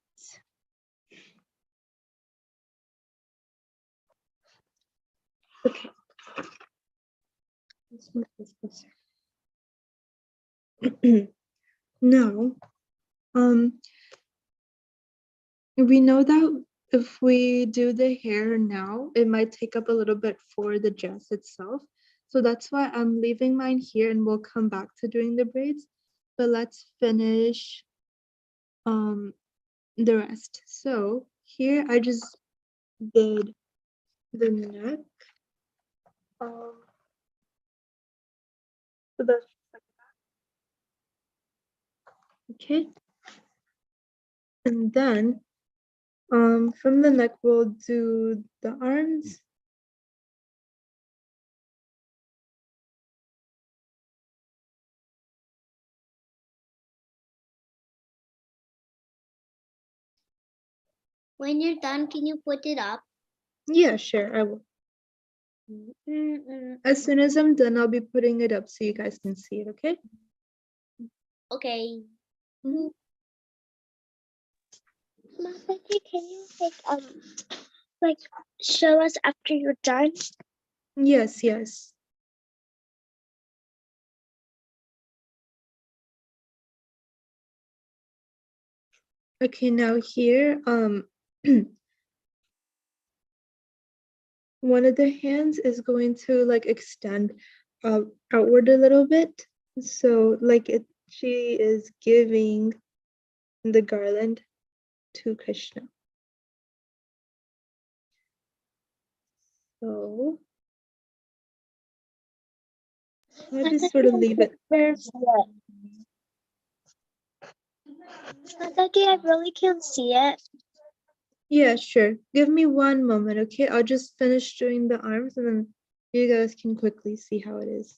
Okay. Let's move this closer. Now, we know that if we do the hair now, it might take up a little bit for the dress itself. So that's why I'm leaving mine here and we'll come back to doing the braids. But let's finish the rest. So here I just did the neck. So that's like that. Okay. And then from the neck we'll do the arms. When you're done, can you put it up? Yeah, sure, I will. As soon as I'm done, I'll be putting it up so you guys can see it, okay? Okay. Mataji, can you like show us after you're done? Yes, yes. Okay, now here, one of the hands is going to like extend outward a little bit. So like she is giving the garland to Krishna. So I just sort of leave it. Mataji, I really can't see it. Yeah, sure. Give me one moment, okay? I'll just finish doing the arms and then you guys can quickly see how it is.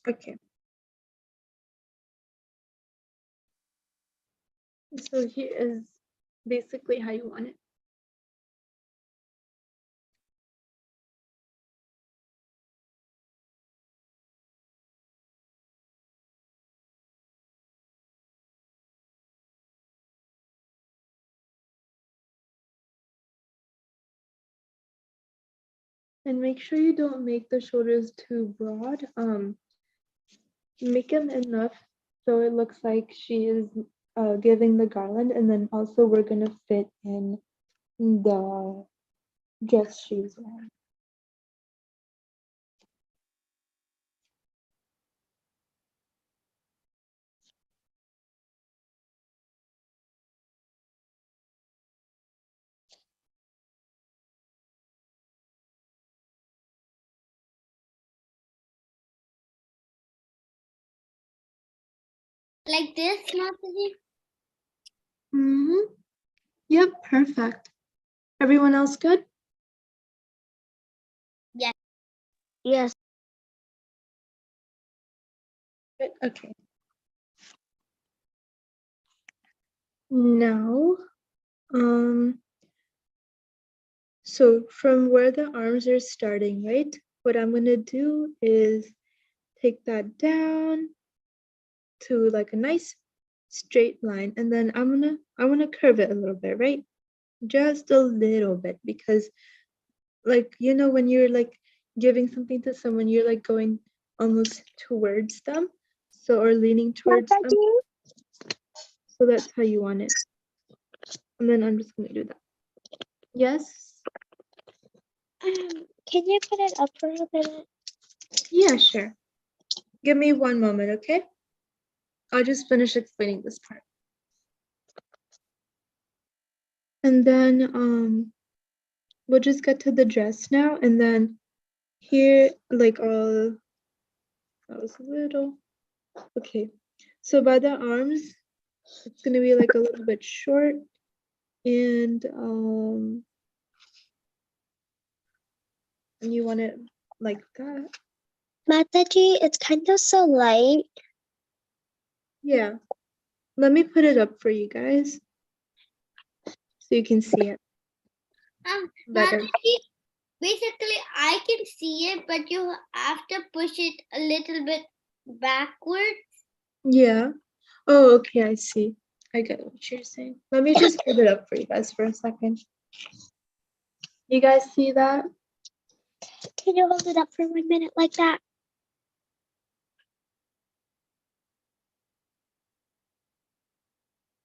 Okay. So here is basically how you want it. And make sure you don't make the shoulders too broad. Make them enough so it looks like she is giving the garland, and then also we're gonna fit in the dress she's wearing. Like this, Mataji? Mm-hmm. Yep, perfect. Everyone else good? Yes. Good. Okay. Now, so from where the arms are starting, right? What I'm gonna do is take that down to like a nice straight line, and then I wanna curve it a little bit, right? Just a little bit, because like when you're like giving something to someone, you're like going almost towards them, so or leaning towards them. Mataji, So that's how you want it. And then I'm just gonna do that. Yes? can you put it up for a minute? Yeah, sure. Give me one moment, okay? I'll just finish explaining this part. And then we'll just get to the dress now, and then here like I'll That was a little. Okay. So by the arms, it's gonna be like a little bit short, and you want it like that. Mataji, it's kind of so light. Yeah. Let me put it up for you guys so you can see it better. Mataji, basically, I can see it, but you have to push it a little bit backwards. Yeah. Oh, okay, I see. I get what you're saying. Let me just put it up for you guys for a second. You guys see that? Can you hold it up for 1 minute like that?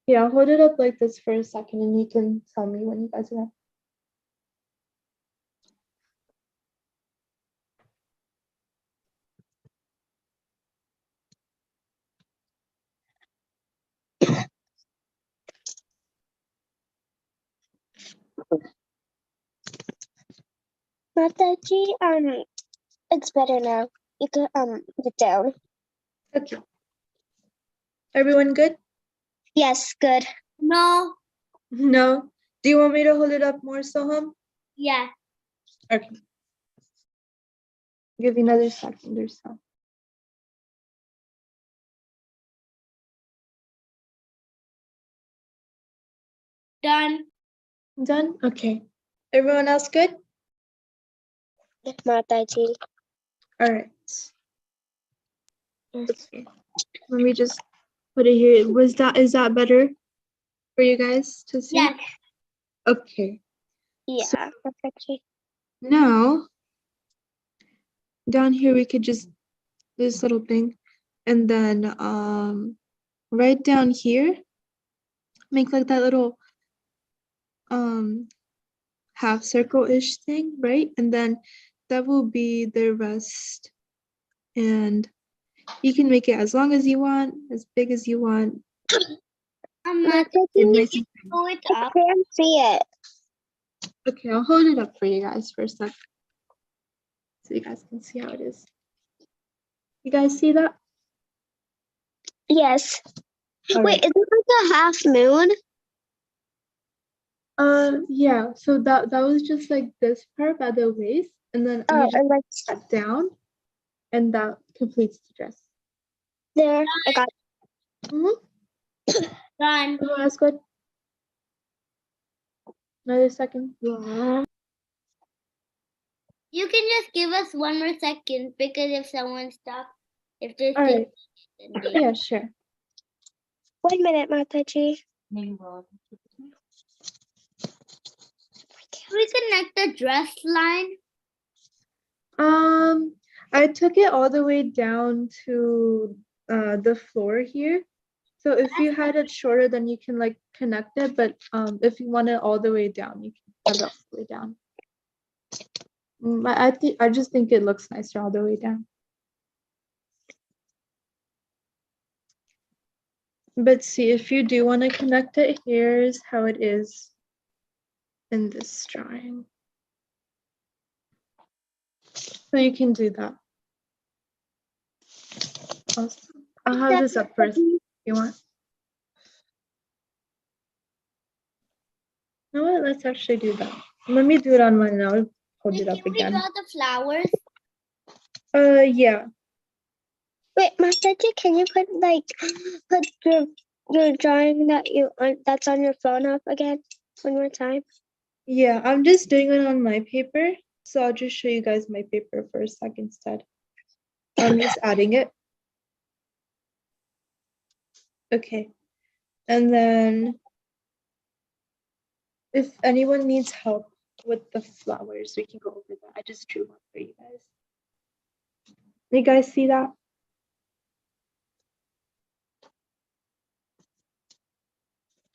Yeah, I'll hold it up like this for a second and you can tell me when you guys are ready. Mataji, it's better now. You can get down. Okay. Everyone good? Yes, good. No, No. Do you want me to hold it up more, Soham? yeah. Okay. Give you another second or so. Done. Done? Okay. Everyone else good? Mataji. All right. Yes. Okay. Let me just put it here. Is that better for you guys to see? Yes. Okay. Yeah, Mataji. Now, down here we could just this little thing, and then right down here, make like that little half circle-ish thing, right? And then that will be the rest. And you can make it as long as you want, as big as you want. Mataji, And Mataji, nice and thin. blow it I up. can't see it. Okay, I'll hold it up for you guys for a sec, so you guys can see how it is. You guys see that? Yes. All Wait, right. is it like a half moon? Yeah. So that was just like this part by the waist, and then Oh, you just and like cut down, and that completes the dress. there. I got Done. Everyone else good? Another second. it. You can just give us 1 more second because if someone's stuck, if there's All right. then they- Yeah, sure. 1 minute, Mataji. we connect the dress line. I took it all the way down to the floor here. So if you had it shorter, then you can like connect it. But if you want it all the way down, you can have it all the way down. I just think it looks nicer all the way down. But see, if you do want to connect it, here's how it is in this drawing. So you can do that. Awesome. I'll have this up first if you want. You know what? Let's actually do that. Let me do it on mine now. Hold it Can up we again. draw the flowers? Yeah. Wait, Mataji, can you put your drawing that's on your phone up again 1 more time? Yeah, I'm just doing it on my paper. So I'll just show you guys my paper for a sec instead. I'm just adding it. Okay. And then if anyone needs help with the flowers, we can go over that. I just drew one for you guys. You guys see that?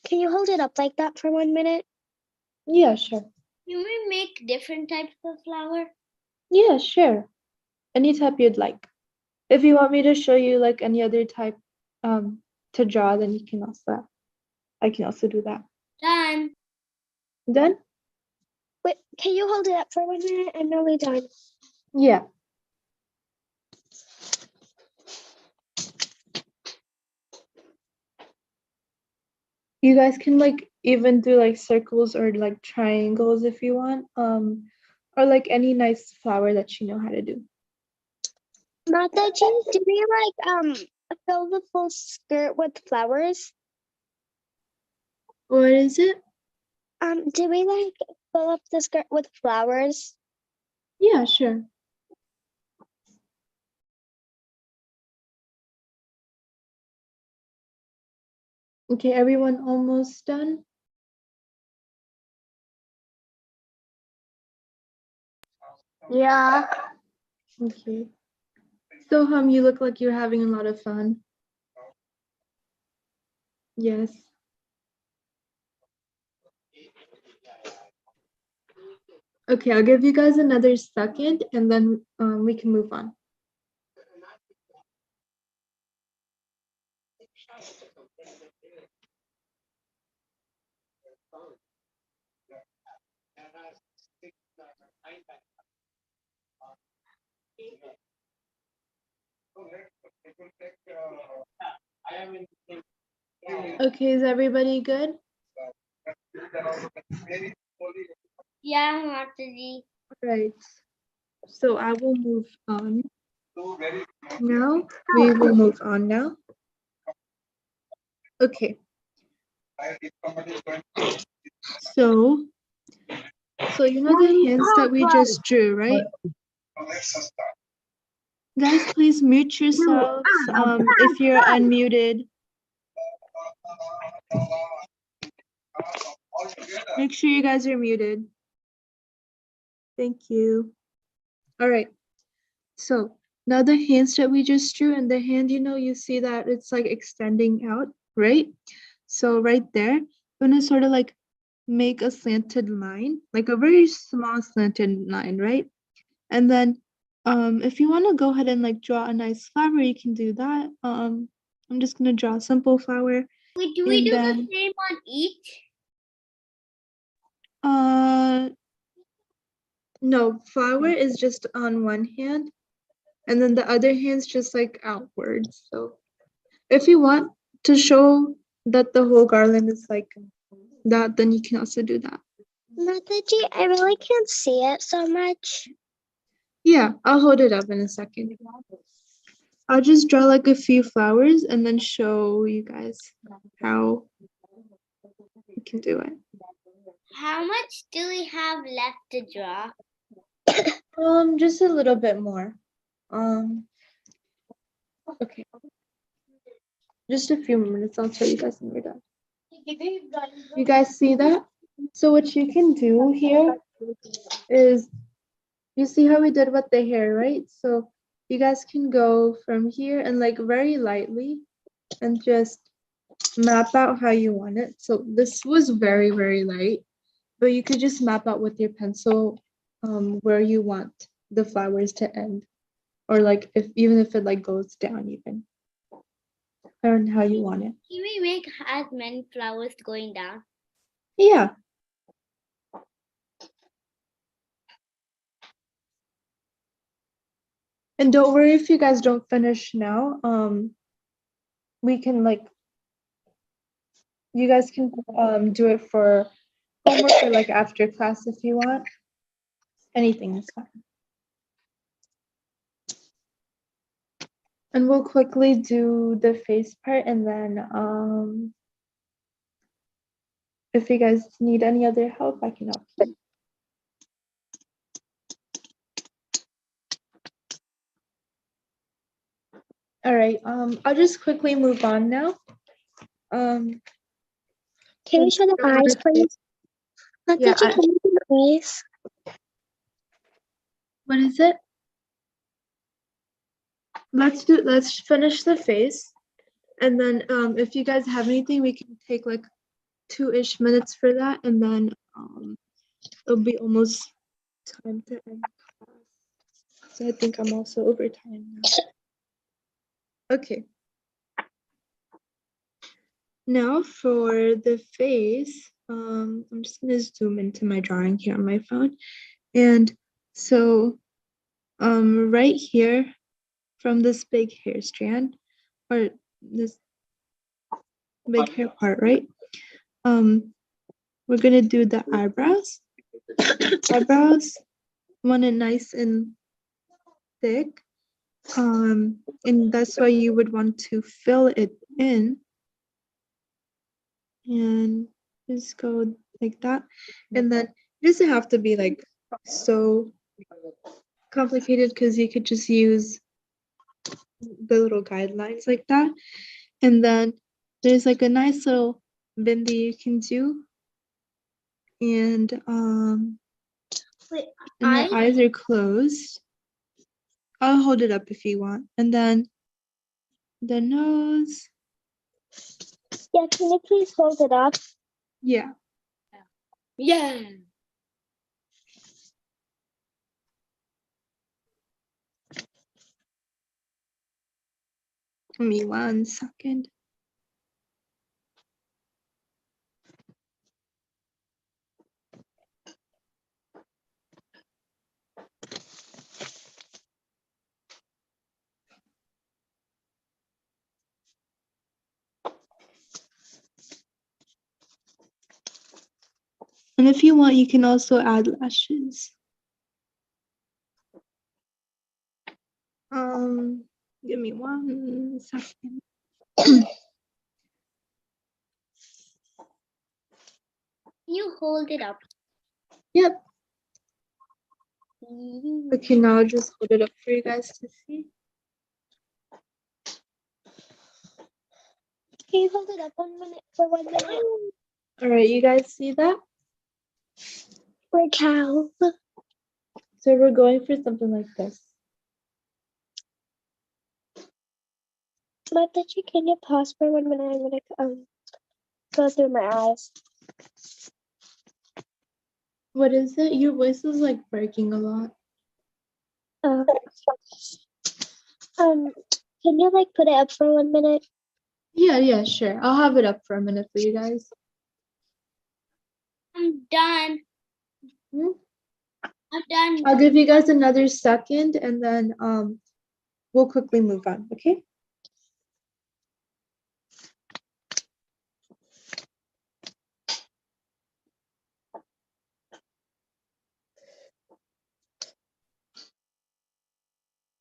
Can you hold it up like that for 1 minute? Yeah, sure. Can we make different types of flower? Yeah, sure. Any type you'd like. If you want me to show you like any other type to draw, then you can also, I can also do that. Done. Done? Wait, can you hold it up for 1 minute? I'm nearly done. Yeah. You guys can like even do like circles or like triangles if you want. Or like any nice flower that you know how to do. Mataji, do we fill the full skirt with flowers? What is it? Do we like fill up the skirt with flowers? Yeah, sure. Okay, everyone almost done? Yeah. Okay. So, you look like you're having a lot of fun. Yes. Okay, I'll give you guys another second and then we can move on. Okay, is everybody good? Yeah, Mataji. Right. So I will move on now. We will move on now. Okay. So you know the hands that we just drew, right? Guys, please mute yourselves if you're unmuted. Make sure you guys are muted. Thank you. All right. So now the hands that we just drew, and the hand, you see that it's like extending out, right? So right there, I'm gonna sort of like make a slanted line, like a very small slanted line, right? And then if you want to go ahead and like draw a nice flower, you can do that. I'm just gonna draw a simple flower. Wait, do we And do then, the same on each? No, flower is just on one hand, and then the other hand's just like outwards. So if you want to show that the whole garland is like that, then you can also do that. Mataji, I really can't see it so much. Yeah, I'll hold it up in a second. I'll just draw like a few flowers and then show you guys how you can do it. How much do we have left to draw? Just a little bit more. Okay. Just a few minutes, I'll tell you guys when we're done. You guys see that? So what you can do here is, you see how we did with the hair, right? So you guys can go from here and like very lightly and just map out how you want it. So this was very, very light, but you could just map out with your pencil where you want the flowers to end, or like even if it like goes down even, or how you want it. Can we make as many flowers going down? Yeah. And don't worry if you guys don't finish now. We can like, you guys can do it for homework or like after class if you want. Anything is fine. And we'll quickly do the face part, and then if you guys need any other help, I can help you. All right, I'll just quickly move on now. Can you show the eyes, please? Yeah, Mataji, can you do the eyes? what is it? Let's finish the face, and then if you guys have anything, we can take like 2-ish minutes for that, and then it'll be almost time to end class. So I think I'm also over time now. Okay. Now for the face, I'm just gonna zoom into my drawing here on my phone. And so right here from this big hair strand, or this big hair part, right? we're gonna do the eyebrows. Eyebrows, want it nice and thick. And that's why you would want to fill it in. And just go like that. And then it doesn't have to be like so complicated because you could just use the little guidelines like that. And then there's like a nice little bindi you can do. And Wait, your eyes are closed. I'll hold it up if you want. And then the nose. Yeah, can you please hold it up? Yeah. Yeah. Give me 1 second. And if you want, you can also add lashes. Give me 1 second. You hold it up. Yep. Okay, now I'll just hold it up for you guys to see. Can you hold it up 1 minute for 1 minute? All right, you guys see that? Like how? So we're going for something like this. Mataji, can you pause for 1 minute? I'm gonna go through my eyes. What is it? Your voice is like breaking a lot. Um, can you like put it up for 1 minute? Yeah, sure. I'll have it up for a minute for you guys. I'm done. Hmm? I'm done. I'll give you guys another second and then we'll quickly move on, okay?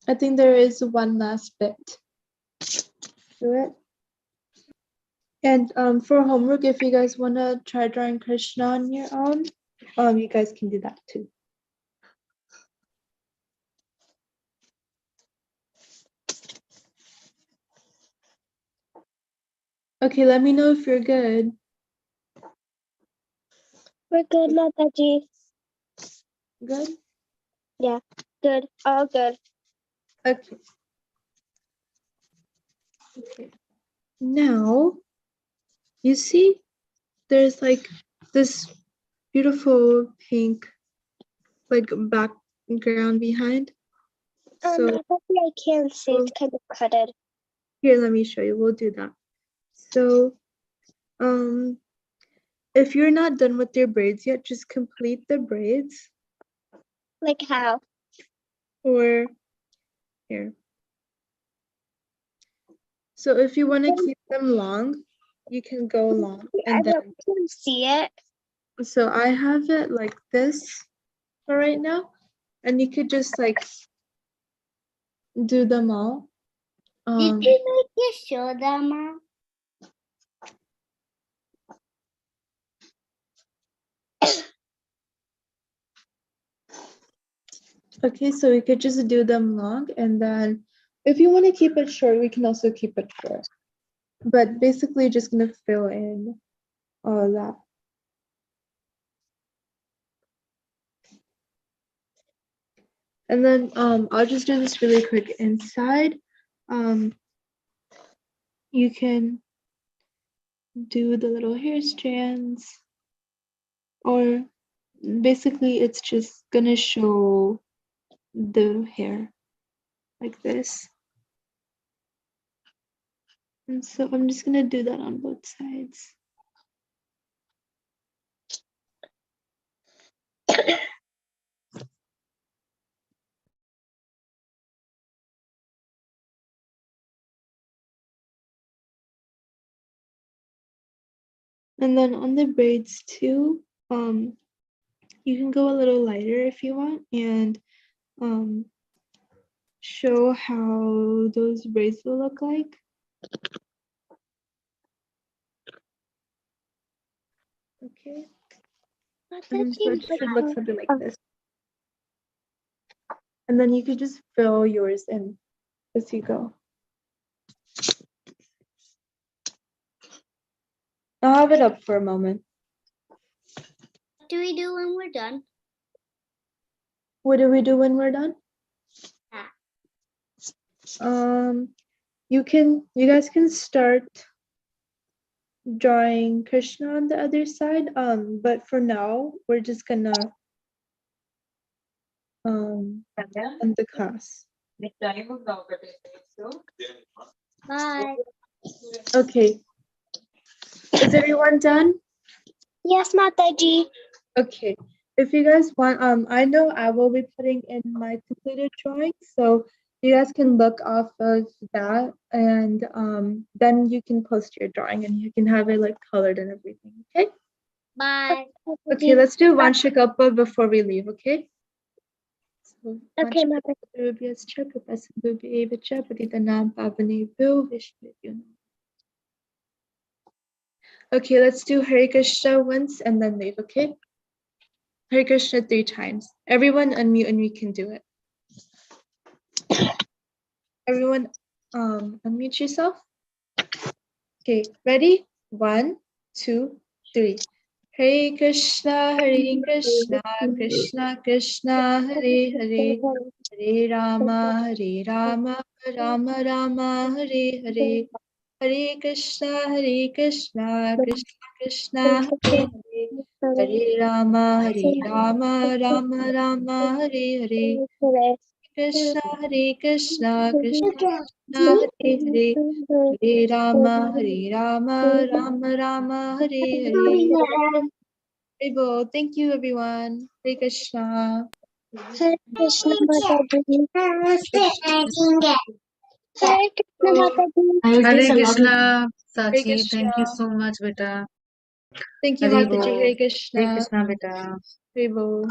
I think there is one last bit to it. And for homework, if you guys want to try drawing Krishna on your own, you guys can do that too. Okay, let me know if you're good. We're good, Mataji. Good? Yeah, good. All good. Okay. Okay. Now, you see, there's like this beautiful pink like background behind. So Mataji, I can't see. It's kind of cutted. here, let me show you. We'll do that. So, if you're not done with your braids yet, just complete the braids. Like how? Or here. So if you want to keep them long, you can go long. I And then, can see it. so I have it like this for right now. And you could just like do them all. Did you make your show, Dama? Okay, so we could just do them long. And then if you want to keep it short, we can also keep it short. But basically just going to fill in all of that. And then I'll just do this really quick inside. You can do the little hair strands, or basically it's just gonna show the hair like this. And so I'm just gonna do that on both sides. And then on the braids too, you can go a little lighter if you want and show how those braids will look like. Okay. And so it should look something like this. And then you could just fill yours in as you go. I'll have it up for a moment. What do we do when we're done? What do we do when we're done? Yeah. You guys can start drawing Krishna on the other side. But for now, we're just gonna end the class. Bye. Okay. Is everyone done? Yes, Mataji. Okay. If you guys want, I know I will be putting in my completed drawing, so you guys can look off of that, and then you can post your drawing, and you can have it like colored and everything. Okay. Bye. Okay. Let's do Vanshikapa before we leave. Okay. So, Okay, Mataji. Okay, let's do Hare Krishna once and then leave, okay? Hare Krishna 3 times. Everyone unmute and we can do it. Everyone unmute yourself. Okay, ready? 1, 2, 3. Hare Krishna, Krishna Krishna, Hare Hare. Hare Rama, Rama Rama, Hare Hare. Hare Krishna, Krishna Krishna, Hare Hare. Hare Rama, Rama Rama, Hare Hare. Krishna, Krishna Krishna, Hare Hare. Hare Rama, Rama, Hare Hare. Hare Bol. Thank you, everyone. Hare Krishna. Hare Krishna, Mataji. Hare Krishna, Mataji. Hare Krishna, Hare Sachi. Thank you Krishna. so much, beta. Thank you, Hare Mataji. Bol. Hare Krishna. Hare Krishna, beta. Hare Bol.